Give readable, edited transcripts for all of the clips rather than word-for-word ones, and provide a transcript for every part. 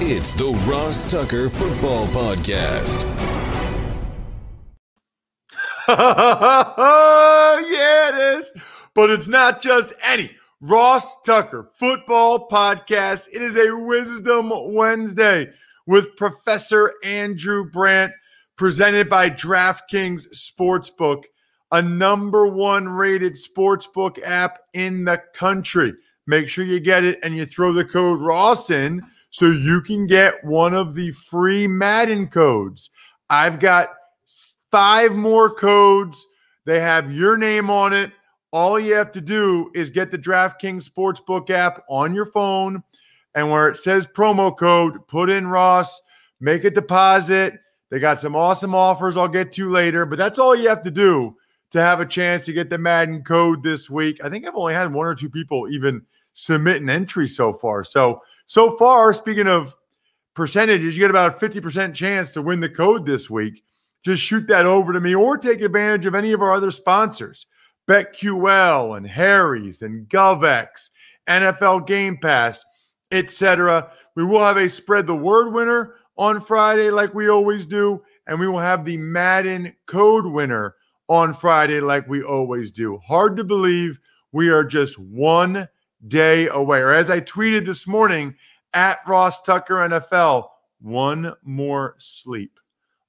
It's the Ross Tucker Football Podcast. Yeah, it is. But it's not just any Ross Tucker Football Podcast. It is a Wisdom Wednesday with Professor Andrew Brandt, presented by DraftKings Sportsbook, a #1 rated sportsbook app in the country. Make sure you get it and you throw the code Ross in so you can get one of the free Madden codes. I've got 5 more codes. They have your name on it. All you have to do is get the DraftKings Sportsbook app on your phone, and where it says promo code, put in Ross, make a deposit. They got some awesome offers I'll get to later, but that's all you have to do to have a chance to get the Madden code this week. I think I've only had 1 or 2 people even submit an entry so far. So far, speaking of percentages, you get about a 50% chance to win the code this week. Just shoot that over to me or take advantage of any of our other sponsors, BetQL and Harry's and GovX, NFL Game Pass, etc. We will have a Spread the Word winner on Friday like we always do, and we will have the Madden code winner on Friday like we always do. Hard to believe we are just 1 day away. Or as I tweeted this morning, at Ross Tucker NFL, 1 more sleep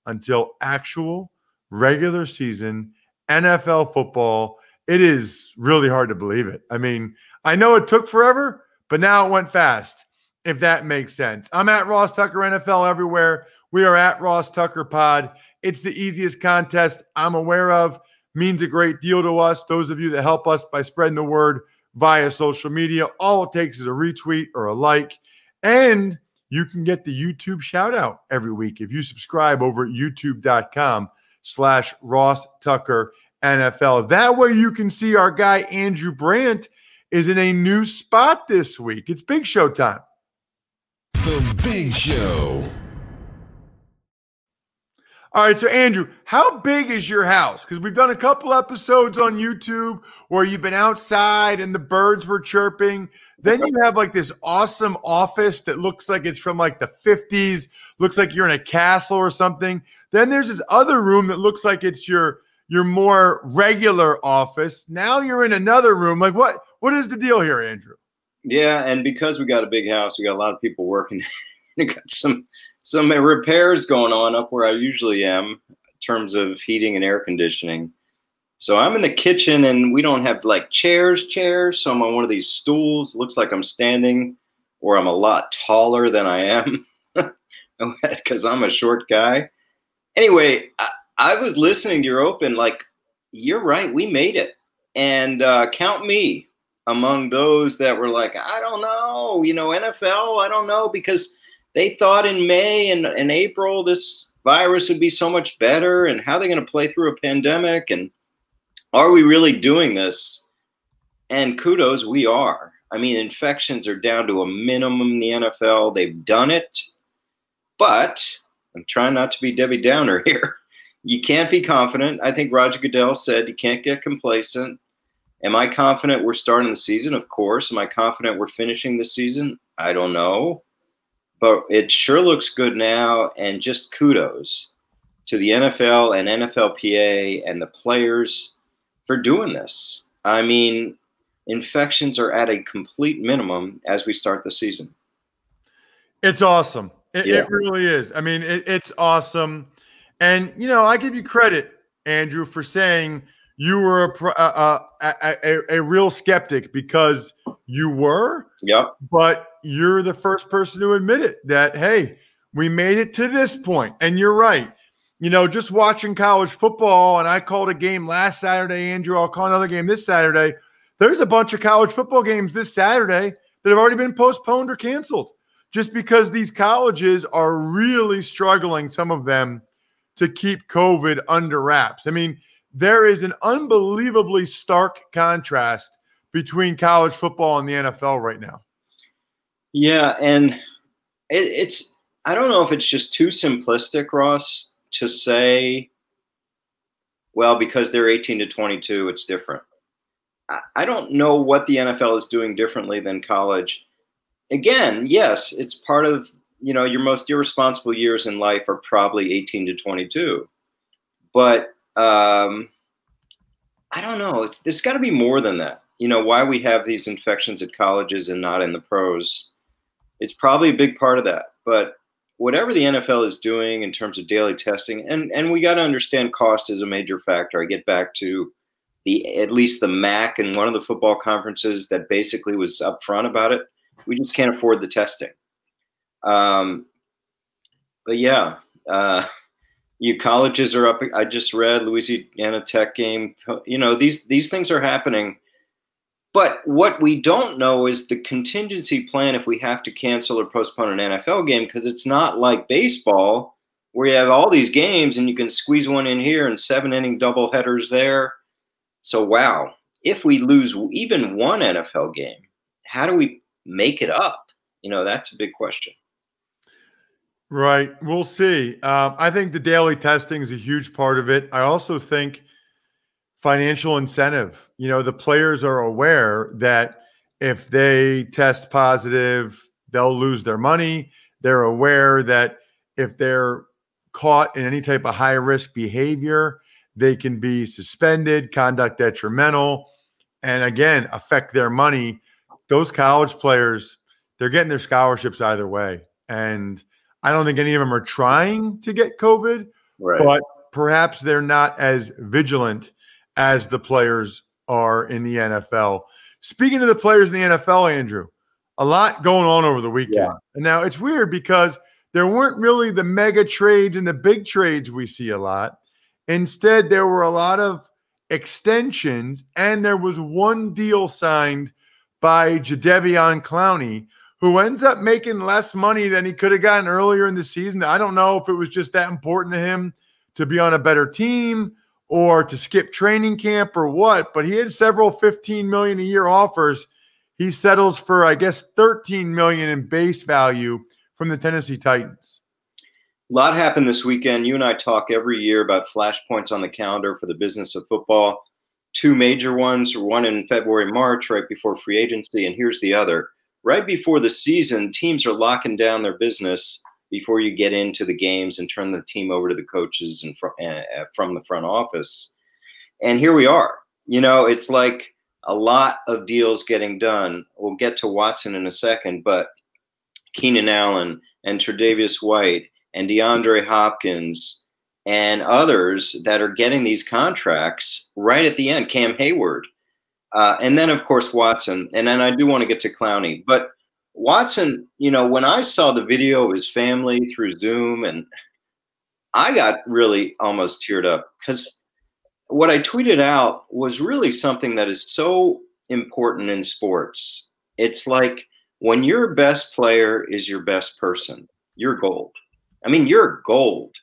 until actual regular season NFL football. It is really hard to believe it. I mean, I know it took forever, but now it went fast, if that makes sense. I'm at Ross Tucker NFL everywhere. We are at RossTuckerPod. It's the easiest contest I'm aware of. Means a great deal to us, those of you that help us by spreading the word via social media. All it takes is a retweet or a like, and you can get the YouTube shout out every week if you subscribe over at youtube.com/RossTuckerNFL. That way you can see our guy Andrew Brandt is in a new spot this week. It's Big Show time. The Big Show. All right, so Andrew, how big is your house? Because we've done a couple episodes on YouTube where you've been outside and the birds were chirping. Then you have like this awesome office that looks like it's from like the 50s, looks like you're in a castle or something. Then there's this other room that looks like it's your more regular office. Now you're in another room. Like what is the deal here, Andrew? Yeah, and because we got a big house, we got a lot of people working. We got some repairs going on up where I usually am in terms of heating and air conditioning. So I'm in the kitchen and we don't have like chairs. So I'm on one of these stools. It looks like I'm standing, or I'm a lot taller than I am because I'm a short guy. Anyway, I was listening to your open, like, you're right, we made it. And count me among those that were like, I don't know, NFL, I don't know, because they thought in May and April this virus would be so much better, and how are they going to play through a pandemic, and are we really doing this? And kudos, we are. I mean, infections are down to a minimum in the NFL. They've done it, but I'm trying not to be Debbie Downer here. You can't be confident. I think Roger Goodell said you can't get complacent. Am I confident we're starting the season? Of course. Am I confident we're finishing the season? I don't know. But it sure looks good now, and just kudos to the NFL and NFLPA and the players for doing this. I mean, infections are at a complete minimum as we start the season. It's awesome. It really is. I mean, it's awesome. And, I give you credit, Andrew, for saying you were a real skeptic, because you were. Yep. But you're the first person to admit it, that, hey, we made it to this point. And you're right. Just watching college football, and I called a game last Saturday, Andrew, I'll call another game this Saturday. There's a bunch of college football games this Saturday that have already been postponed or canceled, just because these colleges are really struggling, some of them, to keep COVID under wraps. I mean, there is an unbelievably stark contrast between college football and the NFL right now. Yeah, and it's I don't know if it's just too simplistic, Ross, to say, well, because they're 18 to 22, it's different. I don't know what the NFL is doing differently than college. Again, yes, it's part of your most irresponsible years in life are probably 18 to 22. But I don't know. There's got to be more than that. Why we have these infections at colleges and not in the pros. It's probably a big part of that. But whatever the NFL is doing in terms of daily testing, and we got to understand cost is a major factor. I get back to at least the MAC and one of the football conferences that basically was upfront about it. We just can't afford the testing. But yeah, you colleges are up. I just read Louisiana Tech game. These things are happening. But what we don't know is the contingency plan if we have to cancel or postpone an NFL game, because it's not like baseball where you have all these games and you can squeeze one in here and 7-inning doubleheaders there. So, wow, if we lose even one NFL game, how do we make it up? That's a big question. Right. We'll see. I think the daily testing is a huge part of it. I also think financial incentive. The players are aware that if they test positive, they'll lose their money. They're aware that if they're caught in any type of high-risk behavior, they can be suspended, conduct detrimental, and again, affect their money. Those college players, they're getting their scholarships either way. And I don't think any of them are trying to get COVID, right, but perhaps they're not as vigilant as the players are in the NFL. Speaking of the players in the NFL, Andrew, a lot going on over the weekend. Yeah. And now it's weird because there weren't really the mega trades and the big trades we see a lot. Instead, there were a lot of extensions, and there was one deal signed by Jadeveon Clowney, who ends up making less money than he could have gotten earlier in the season. I don't know if it was just that important to him to be on a better team or to skip training camp or what, but he had several $15 million a year offers. He settles for, I guess, $13 million in base value from the Tennessee Titans. A lot happened this weekend. You and I talk every year about flashpoints on the calendar for the business of football. Two major ones, one in February, March, right before free agency, and here's the other. Right before the season, teams are locking down their business before you get into the games and turn the team over to the coaches and from the front office. And here we are. It's like a lot of deals getting done. We'll get to Watson in a second, but Keenan Allen and Tre'Davious White and DeAndre Hopkins and others that are getting these contracts right at the end, Cam Hayward. And then, of course, Watson. And then I do want to get to Clowney. But Watson, when I saw the video of his family through Zoom, and I got really almost teared up because what I tweeted out was really something that is so important in sports. It's like when your best player is your best person, you're gold. I mean, you're gold.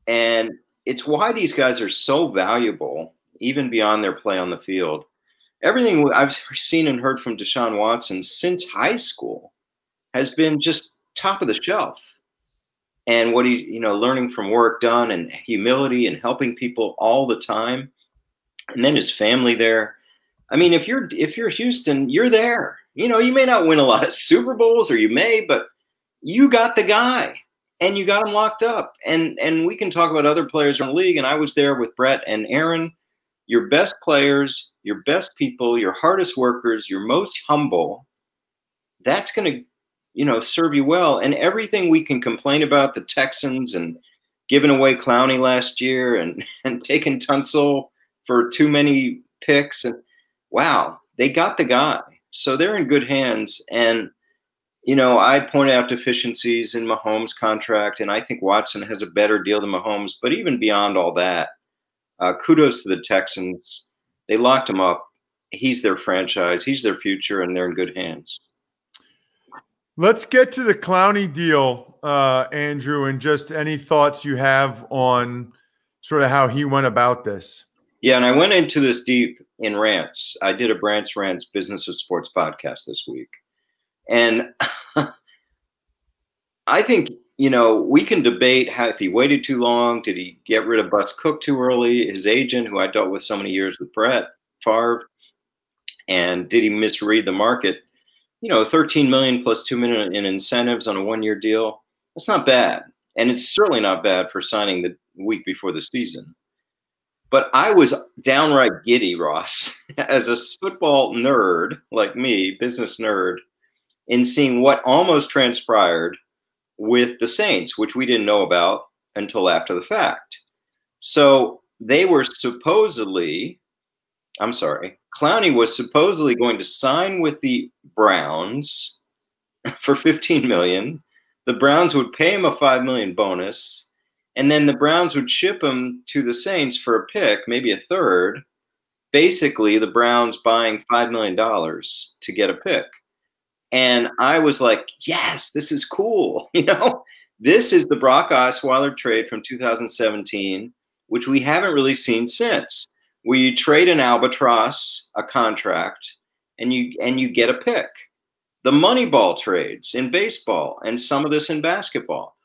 And it's why these guys are so valuable, even beyond their play on the field. Everything I've seen and heard from Deshaun Watson since high school has been just top of the shelf. And what he, learning from work done and humility and helping people all the time. And then his family there. I mean, if you're Houston, you're there. You may not win a lot of Super Bowls, or you may, but you got the guy and you got him locked up. And we can talk about other players in the league. And I was there with Brett and Aaron. Your best players, your best people, your hardest workers, your most humble, that's going to, serve you well. And everything we can complain about the Texans and giving away Clowney last year and taking Tunsil for too many picks. And wow, they got the guy. So they're in good hands. And, I pointed out deficiencies in Mahomes' contract, and I think Watson has a better deal than Mahomes. But even beyond all that, kudos to the Texans. They locked him up. He's their franchise. He's their future, and they're in good hands. Let's get to the Clowney deal, Andrew, and just any thoughts you have on sort of how he went about this. Yeah, and I went into this deep in rants. I did a Brandt's Rants Business of Sports podcast this week. And I think, we can debate if he waited too long. Did he get rid of Butts Cook too early? His agent, who I dealt with so many years with Brett Favre. And did he misread the market? $13 million plus $2 million in incentives on a one-year deal. That's not bad. And it's certainly not bad for signing the week before the season. But I was downright giddy, Ross, as a football nerd like me, business nerd, in seeing what almost transpired with the Saints, which we didn't know about until after the fact. So they were supposedly, Clowney was supposedly going to sign with the Browns for $15 million. The Browns would pay him a $5 million bonus. And then the Browns would ship him to the Saints for a pick, maybe a third. Basically, the Browns buying $5 million to get a pick. And I was like, yes, this is cool. This is the Brock Osweiler trade from 2017, which we haven't really seen since, where you trade an albatross, a contract, and you get a pick. The Moneyball trades in baseball and some of this in basketball.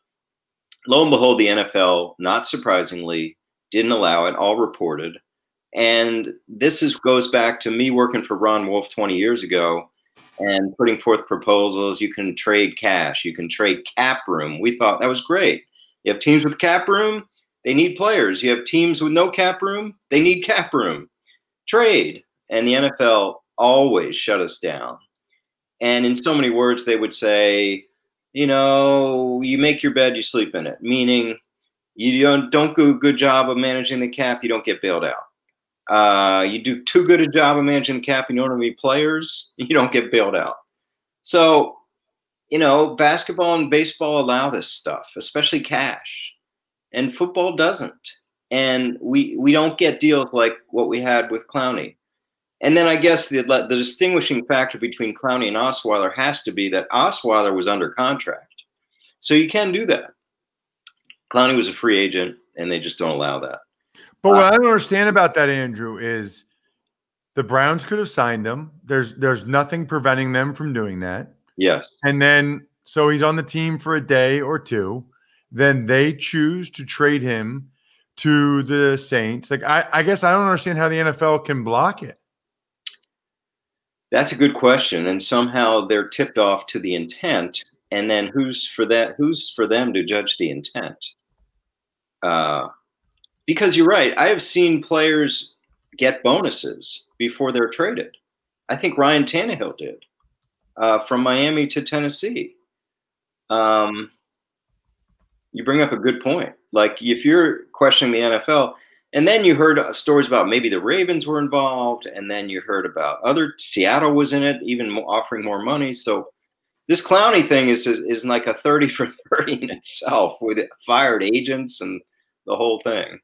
Lo and behold, the NFL, not surprisingly, didn't allow it, all reported. And this goes back to me working for Ron Wolf 20 years ago and putting forth proposals. You can trade cash. You can trade cap room. We thought that was great. You have teams with cap room, they need players. You have teams with no cap room, they need cap room. Trade. And the NFL always shut us down. And in so many words, they would say, you make your bed, you sleep in it, meaning you don't do a good job of managing the cap, you don't get bailed out. You do too good a job of managing the cap, you don't have any players, you don't get bailed out. So, basketball and baseball allow this stuff, especially cash, and football doesn't. And we don't get deals like what we had with Clowney. And then I guess the distinguishing factor between Clowney and Osweiler has to be that Osweiler was under contract. So you can do that. Clowney was a free agent, and they just don't allow that. But what I don't understand about that, Andrew, is the Browns could have signed him. There's nothing preventing them from doing that. Yes. And then, so he's on the team for a day or two. Then they choose to trade him to the Saints. Like, I guess I don't understand how the NFL can block it. That's a good question. And somehow they're tipped off to the intent. And then who's for them to judge the intent? Because you're right. I have seen players get bonuses before they're traded. I think Ryan Tannehill did from Miami to Tennessee. You bring up a good point. Like, if you're questioning the NFL, and then you heard stories about maybe the Ravens were involved, and then you heard about Seattle was in it, even offering more money. So this Clowney thing is like a 30 for 30 in itself, with fired agents and the whole thing.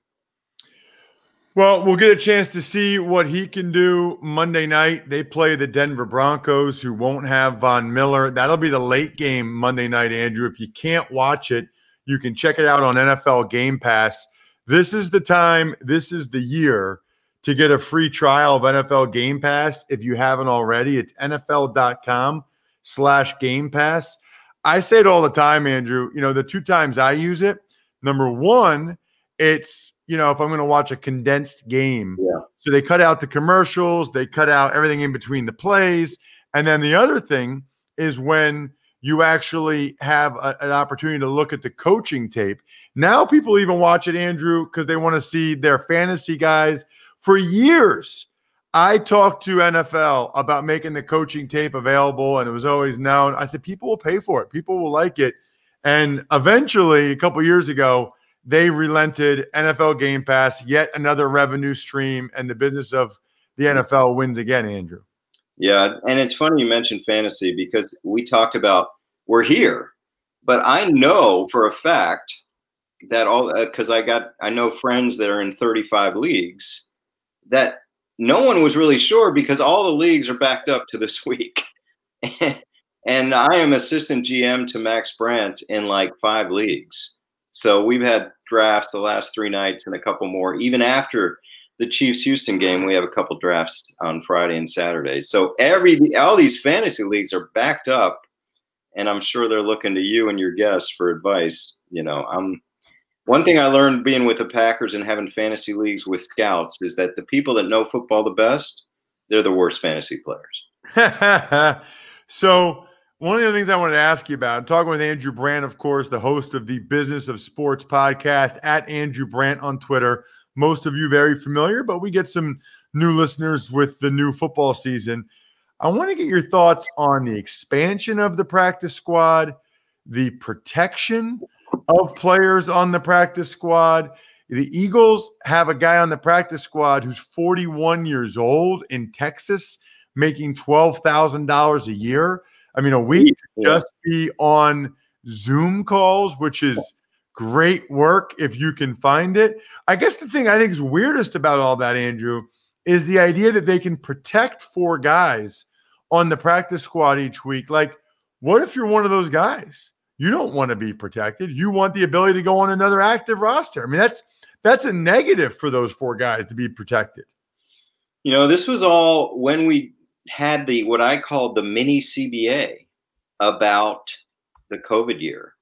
Well, we'll get a chance to see what he can do Monday night. They play the Denver Broncos, who won't have Von Miller. That'll be the late game Monday night, Andrew. If you can't watch it, you can check it out on NFL Game Pass. This is the time, this is the year to get a free trial of NFL Game Pass. If you haven't already, it's NFL.com/Game Pass. I say it all the time, Andrew. The two times I use it, number one, it's, if I'm going to watch a condensed game. Yeah. So they cut out the commercials, they cut out everything in between the plays. And then the other thing is when you actually have an opportunity to look at the coaching tape. Now people even watch it, Andrew, because they want to see their fantasy guys. For years, I talked to NFL about making the coaching tape available, and it was always no. I said, people will pay for it. People will like it. And eventually, a couple of years ago, they relented. NFL Game Pass, yet another revenue stream, and the business of the NFL wins again, Andrew. Yeah, and it's funny you mentioned fantasy, because we talked about we're here, but I know for a fact that because I know friends that are in 35 leagues, that no one was really sure, because all the leagues are backed up to this week. And I am assistant GM to Max Brandt in like 5 leagues. So we've had drafts the last 3 nights and a couple more. Even after the Chiefs-Houston game, we have a couple drafts on Friday and Saturday. So all these fantasy leagues are backed up, and I'm sure they're looking to you and your guests for advice. One thing I learned being with the Packers and having fantasy leagues with scouts is that the people that know football the best, they're the worst fantasy players. So One of the things I wanted to ask you about, I'm talking with Andrew Brandt, of course, the host of the Business of Sports podcast, at Andrew Brandt on Twitter. Most of you very familiar, but we get some new listeners with the new football season. I want to get your thoughts on the expansion of the practice squad, the protection of players on the practice squad. The Eagles have a guy on the practice squad who's 41 years old in Texas, making $12,000 a year. I mean, a week to just be on Zoom calls, which is great work if you can find it. I guess the thing I think is weirdest about all that, Andrew, is the idea that they can protect 4 guys on the practice squad each week. Like, what if you're one of those guys? You don't want to be protected. You want the ability to go on another active roster. I mean, that's a negative for those 4 guys to be protected. You know, this was all when we had what I called the mini CBA about the COVID year.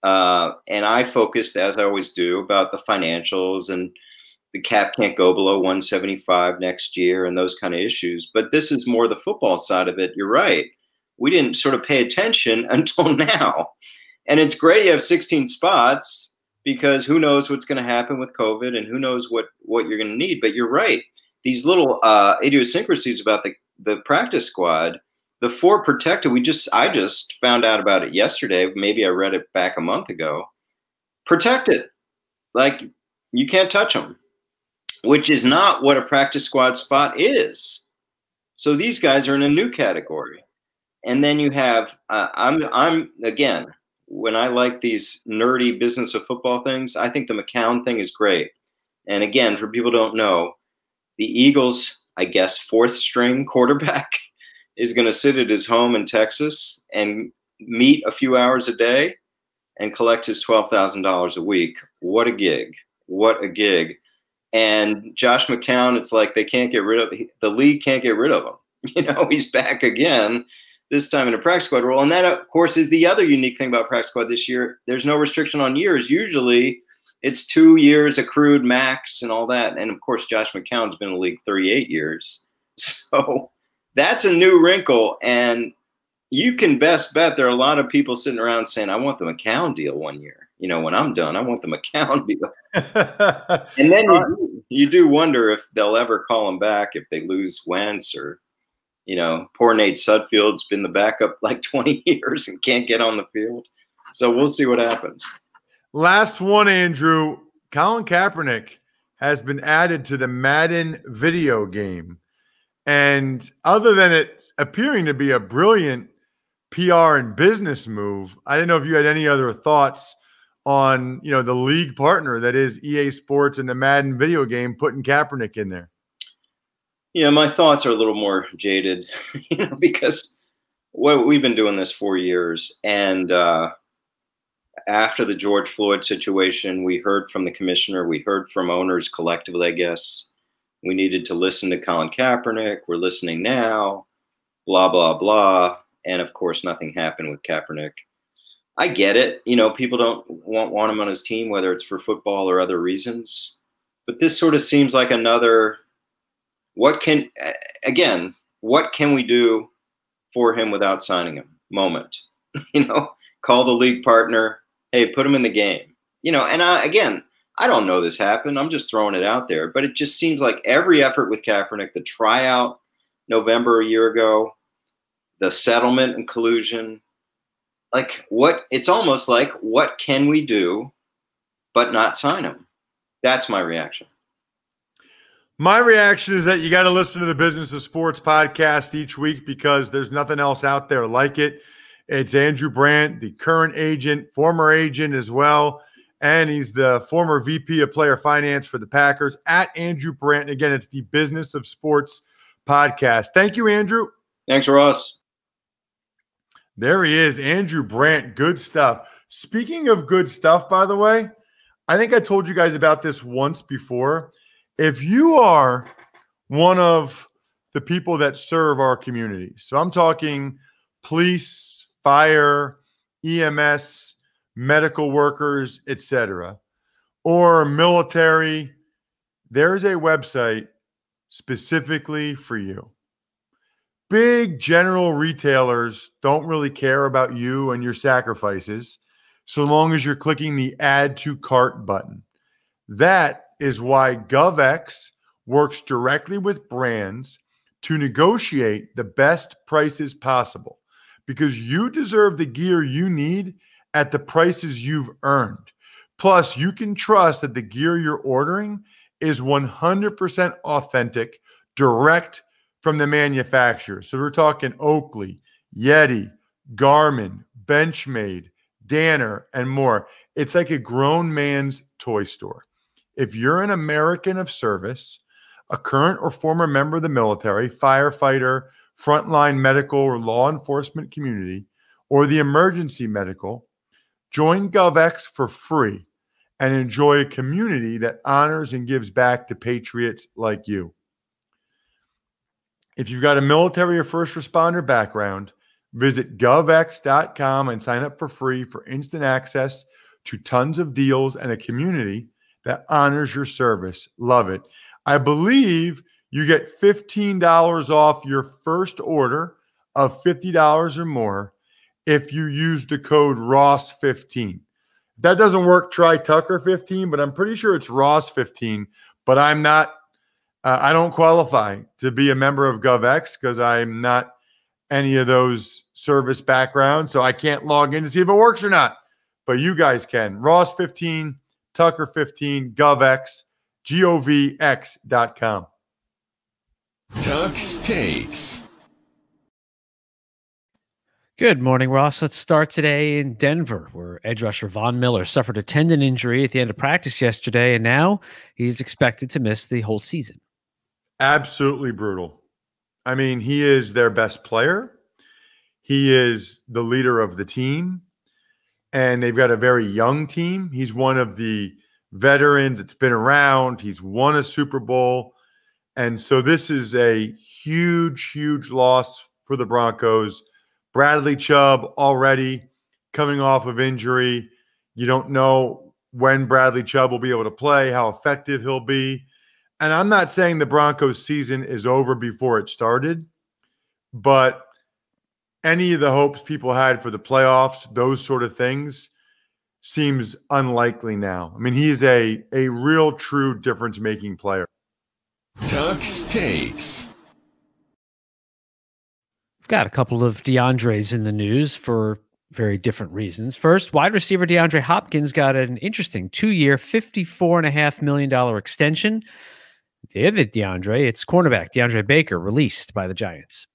And I focused, as I always do, about the financials and the cap can't go below 175 next year and those kind of issues. But this is more the football side of it. You're right. We didn't sort of pay attention until now. And it's great you have 16 spots because who knows what's going to happen with COVID and who knows what you're going to need. But you're right. These little idiosyncrasies about the practice squad, the 4 protected, I just found out about it yesterday. Maybe I read it back a month ago. Protected. Like, you can't touch them, which is not what a practice squad spot is. So these guys are in a new category. And then you have, I'm again, when I like these nerdy business of football things, I think the McCown thing is great. And again, for people who don't know, the Eagles, I guess, 4th string quarterback is going to sit at his home in Texas and meet a few hours a day and collect his $12,000 a week. What a gig. What a gig. And Josh McCown, it's like they can't get rid of – the league can't get rid of him. You know, he's back again, this time in a practice squad role. And that, of course, is the other unique thing about practice squad this year. There's no restriction on years. Usually it's 2 years accrued max and all that. And, of course, Josh McCown's been in the league 38 years. So that's a new wrinkle. And you can best bet there are a lot of people sitting around saying, I want the McCown deal 1 year. You know, when I'm done, I want the McCown deal. And then you do wonder if they'll ever call him back if they lose Wentz or, you know, poor Nate Sudfeld's been the backup like 20 years and can't get on the field. So we'll see what happens. Last one, Andrew. Colin Kaepernick has been added to the Madden video game. And other than it appearing to be a brilliant PR and business move, I didn't know if you had any other thoughts on, you know, the league partner that is EA Sports and the Madden video game putting Kaepernick in there. Yeah, my thoughts are a little more jaded, you know, because we've been doing this 4 years. And after the George Floyd situation, we heard from the commissioner, we heard from owners collectively, I guess. We needed to listen to Colin Kaepernick. We're listening now, blah, blah, blah. And, of course, nothing happened with Kaepernick. I get it. You know, people don't want him on his team, whether it's for football or other reasons. But this sort of seems like another what can we do for him without signing him moment? You know, call the league partner. Hey, put him in the game. You know, and I don't know this happened. I'm just throwing it out there. But it just seems like every effort with Kaepernick, the tryout November a year ago, the settlement and collusion, it's almost like, what can we do but not sign him? That's my reaction. My reaction is that you got to listen to the Business of Sports podcast each week because there's nothing else out there like it. It's Andrew Brandt, the current agent, former agent as well, and he's the former VP of Player Finance for the Packers, at Andrew Brandt. Again, it's the Business of Sports podcast. Thank you, Andrew. Thanks, Ross. There he is, Andrew Brandt. Good stuff. Speaking of good stuff, by the way, I think I told you guys about this once before. If you are one of the people that serve our community, so I'm talking police, fire, EMS, medical workers, etc., or military, there's a website specifically for you. big general retailers don't really care about you and your sacrifices so long as you're clicking the Add to Cart button. That is why GovX works directly with brands to negotiate the best prices possible, because you deserve the gear you need at the prices you've earned. Plus, you can trust that the gear you're ordering is 100% authentic, direct from the manufacturer. So we're talking Oakley, Yeti, Garmin, Benchmade, Danner, and more. It's like a grown man's toy store. If you're an American of service, a current or former member of the military, firefighter, frontline medical or law enforcement community, or the emergency medical, join GovX for free and enjoy a community that honors and gives back to patriots like you. If you've got a military or first responder background, visit govx.com and sign up for free for instant access to tons of deals and a community that honors your service. Love it. I believe you get $15 off your first order of $50 or more if you use the code ROSS15. If that doesn't work, try Tucker15, but I'm pretty sure it's ROSS15. But I'm not, I don't qualify to be a member of GovX because I'm not any of those service backgrounds, so I can't log in to see if it works or not. But you guys can. ROSS15, Tucker15, GovX, govx.com. Tuck's Takes. Good morning, Ross. Let's start today in Denver, where edge rusher Von Miller suffered a tendon injury at the end of practice yesterday, and now he's expected to miss the whole season. Absolutely brutal. I mean, he is their best player. He is the leader of the team, and they've got a very young team. He's one of the veterans that's been around. He's won a Super Bowl. And so this is a huge, huge loss for the Broncos. Bradley Chubb already coming off of injury. You don't know when Bradley Chubb will be able to play, how effective he'll be. And I'm not saying the Broncos season is over before it started, but any of the hopes people had for the playoffs, those sort of things, seems unlikely now. I mean, he is a real, true difference-making player. Tuck's Takes. We've got a couple of DeAndres in the news for very different reasons. First, wide receiver DeAndre Hopkins got an interesting 2-year, $54.5 million extension. The other DeAndre, it's cornerback DeAndre Baker, released by the Giants.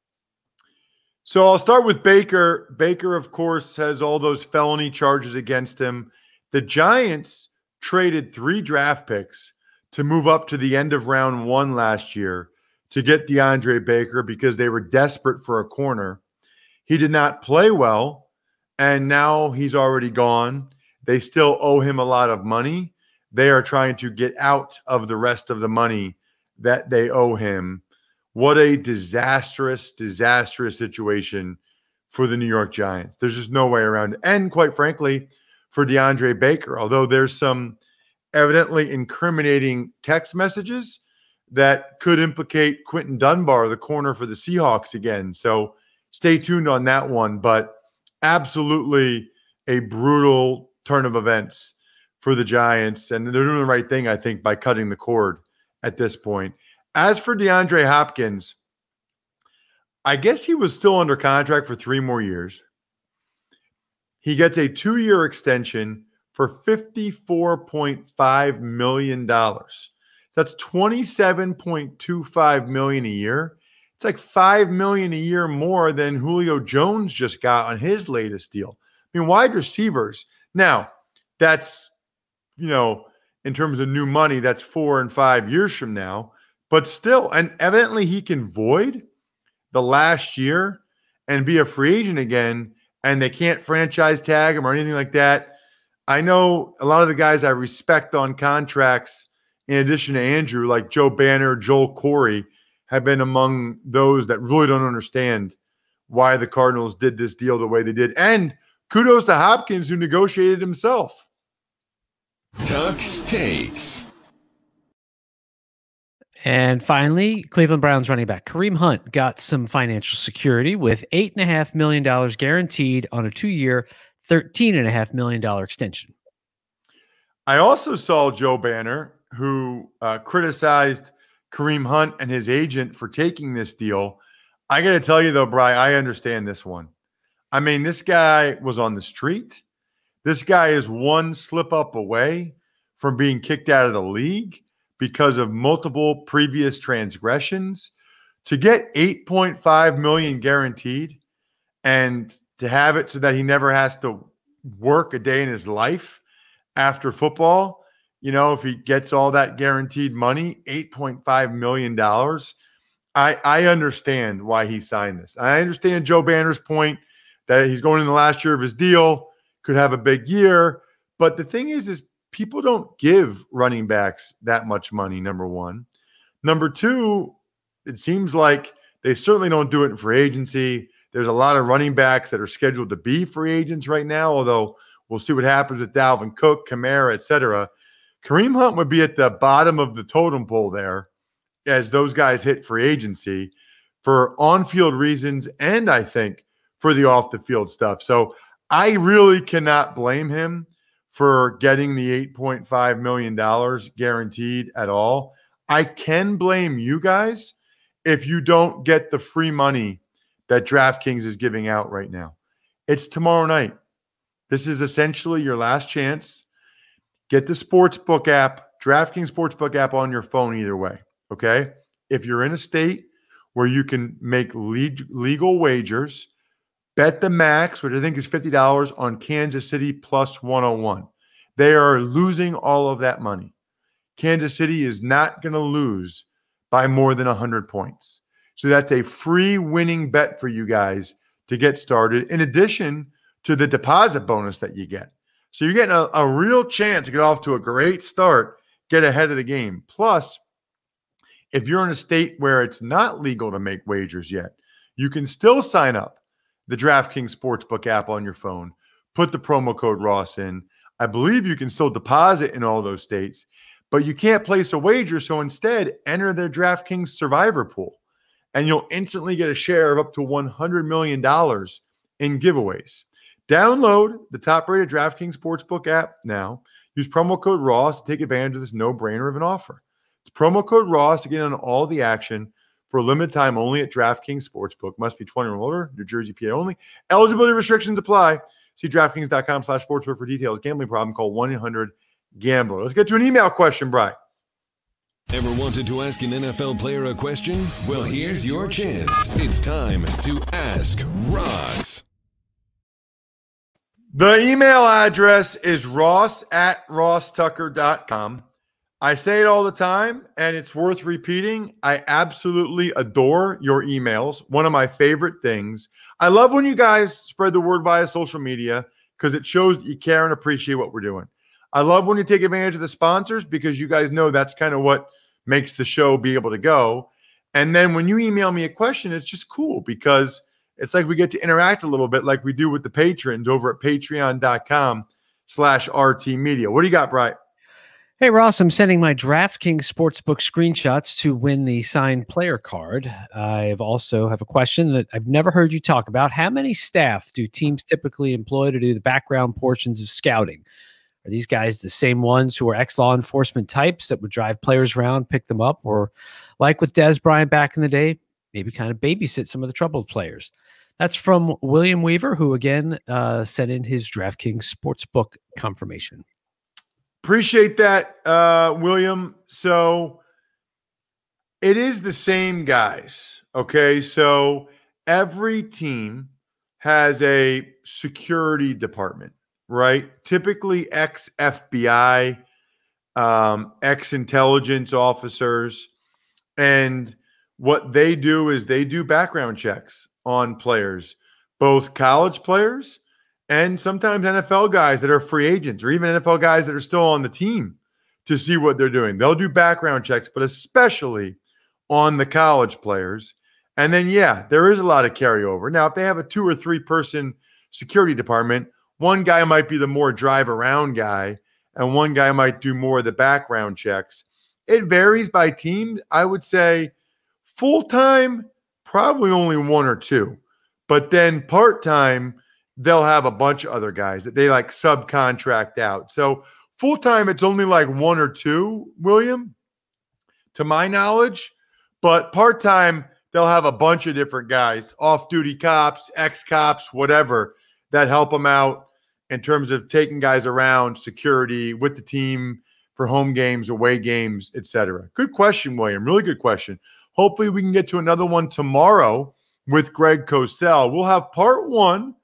So I'll start with Baker. Baker, of course, has all those felony charges against him. The Giants traded 3 draft picks to move up to the end of round 1 last year to get DeAndre Baker because they were desperate for a corner. He did not play well, and now he's already gone. They still owe him a lot of money. They are trying to get out of the rest of the money that they owe him. What a disastrous situation for the New York Giants. There's just no way around it. And quite frankly, for DeAndre Baker, although there's some evidently incriminating text messages that could implicate Quentin Dunbar, the corner for the Seahawks again. So stay tuned on that one. But absolutely a brutal turn of events for the Giants. And they're doing the right thing, I think, by cutting the cord at this point. As for DeAndre Hopkins, I guess he was still under contract for 3 more years. He gets a 2-year extension for $54.5 million. That's $27.25 million a year. It's like $5 million a year more than Julio Jones just got on his latest deal. I mean, wide receivers. Now, that's, in terms of new money, that's 4 and 5 years from now. But still, and evidently he can void the last year and be a free agent again, and they can't franchise tag him or anything like that. I know a lot of the guys I respect on contracts, in addition to Andrew, like Joe Banner, Joel Corey, have been among those that really don't understand why the Cardinals did this deal the way they did. And kudos to Hopkins, who negotiated himself. Tuck's Takes. And finally, Cleveland Browns running back Kareem Hunt got some financial security with $8.5 million guaranteed on a 2-year, $13.5 million extension. I also saw Joe Banner, who criticized Kareem Hunt and his agent for taking this deal. I got to tell you, though, Bri, I understand this one. I mean, this guy was on the street. This guy is one slip up away from being kicked out of the league because of multiple previous transgressions. To get $8.5 million guaranteed and to have it so that he never has to work a day in his life after football, if he gets all that guaranteed money, $8.5 million, I understand why he signed this. I understand Joe Banner's point that he's going in the last year of his deal, could have a big year. But the thing is people don't give running backs that much money, number one. Number two, it seems like they certainly don't do it in free agency. There's a lot of running backs that are scheduled to be free agents right now, although we'll see what happens with Dalvin Cook, Kamara, et cetera. Kareem Hunt would be at the bottom of the totem pole there as those guys hit free agency for on-field reasons and I think for the off-the-field stuff. So I really cannot blame him for getting the $8.5 million guaranteed at all. I can blame you guys if you don't get the free money that DraftKings is giving out right now. It's tomorrow night. This is essentially your last chance. Get the Sportsbook app, DraftKings Sportsbook app on your phone either way, okay? If you're in a state where you can make legal wagers, bet the max, which I think is $50 on Kansas City plus 101. They are losing all of that money. Kansas City is not going to lose by more than 100 points. So that's a free winning bet for you guys to get started, in addition to the deposit bonus that you get. So you're getting a real chance to get off to a great start, get ahead of the game. Plus, if you're in a state where it's not legal to make wagers yet, you can still sign up the DraftKings Sportsbook app on your phone, put the promo code Ross in. I believe you can still deposit in all those states, but you can't place a wager. So instead, enter their DraftKings Survivor Pool, and you'll instantly get a share of up to $100 million in giveaways. Download the top-rated DraftKings Sportsbook app now. Use promo code Ross to take advantage of this no-brainer of an offer. It's promo code Ross to get on all the action for a limited time only at DraftKings Sportsbook. Must be 21 or older. New Jersey, PA only. Eligibility restrictions apply. See DraftKings.com/sportsbook for details. Gambling problem, call 1-800-GAMBLER. Let's get to an email question, Brian. Ever wanted to ask an NFL player a question? Well, here's your chance. It's time to Ask Ross. The email address is ross@rosstucker.com. I say it all the time, and it's worth repeating. I absolutely adore your emails. One of my favorite things. I love when you guys spread the word via social media because it shows that you care and appreciate what we're doing. I love when you take advantage of the sponsors because you guys know that's kind of what makes the show be able to go. And then when you email me a question, it's just cool because it's like we get to interact a little bit like we do with the patrons over at patreon.com/RTmedia. What do you got, Brian? Hey, Ross, I'm sending my DraftKings Sportsbook screenshots to win the signed player card. I also have a question that I've never heard you talk about. How many staff do teams typically employ to do the background portions of scouting? Are these guys the same ones who are ex-law enforcement types that would drive players around, pick them up, or like with Des Bryant back in the day, maybe kind of babysit some of the troubled players? That's from William Weaver, who again sent in his DraftKings Sportsbook confirmation. Appreciate that, William. So it is the same guys, okay? So every team has a security department, right? Typically ex-FBI, ex-intelligence officers. And what they do is they do background checks on players, both college players and sometimes NFL guys that are free agents or even NFL guys that are still on the team to see what they're doing. They'll do background checks, but especially on the college players. And then, yeah, there is a lot of carryover. Now, if they have a 2 or 3 person security department, one guy might be the more drive around guy and one guy might do more of the background checks. It varies by team. I would say full-time, probably only one or two. But then part-time, they'll have a bunch of other guys that they like subcontract out. So full-time, it's only like one or two, William, to my knowledge. But part-time, they'll have a bunch of different guys, off-duty cops, ex-cops, whatever, that help them out in terms of taking guys around, security with the team for home games, away games, etc. Good question, William. Really good question. Hopefully we can get to another one tomorrow with Greg Cosell. We'll have part one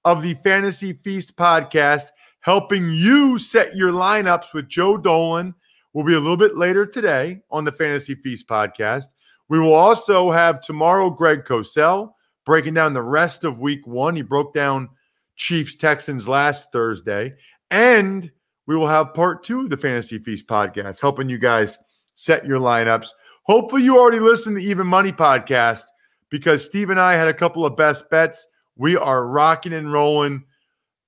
of the Fantasy Feast podcast, helping you set your lineups with Joe Dolan. Will be a little bit later today on the Fantasy Feast podcast. We will also have tomorrow Greg Cosell breaking down the rest of week one. He broke down Chiefs-Texans last Thursday. And we will have part two of the Fantasy Feast podcast, helping you guys set your lineups. Hopefully you already listened to the Even Money podcast, because Steve and I had a couple of best bets. We are rocking and rolling.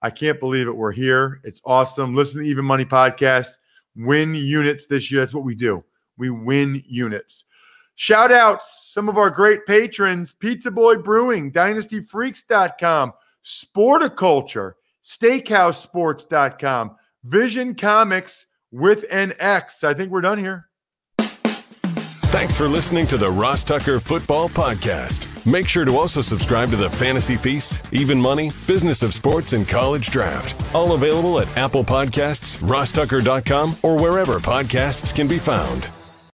I can't believe it. We're here. It's awesome. Listen to the Even Money podcast. Win units this year. That's what we do. We win units. Shout outs, some of our great patrons: Pizza Boy Brewing, DynastyFreaks.com, Sporticulture, SteakhouseSports.com, Vision Comics with an X. I think we're done here. Thanks for listening to the Ross Tucker Football Podcast. Make sure to also subscribe to the Fantasy Feast, Even Money, Business of Sports, and College Draft. All available at Apple Podcasts, RossTucker.com, or wherever podcasts can be found.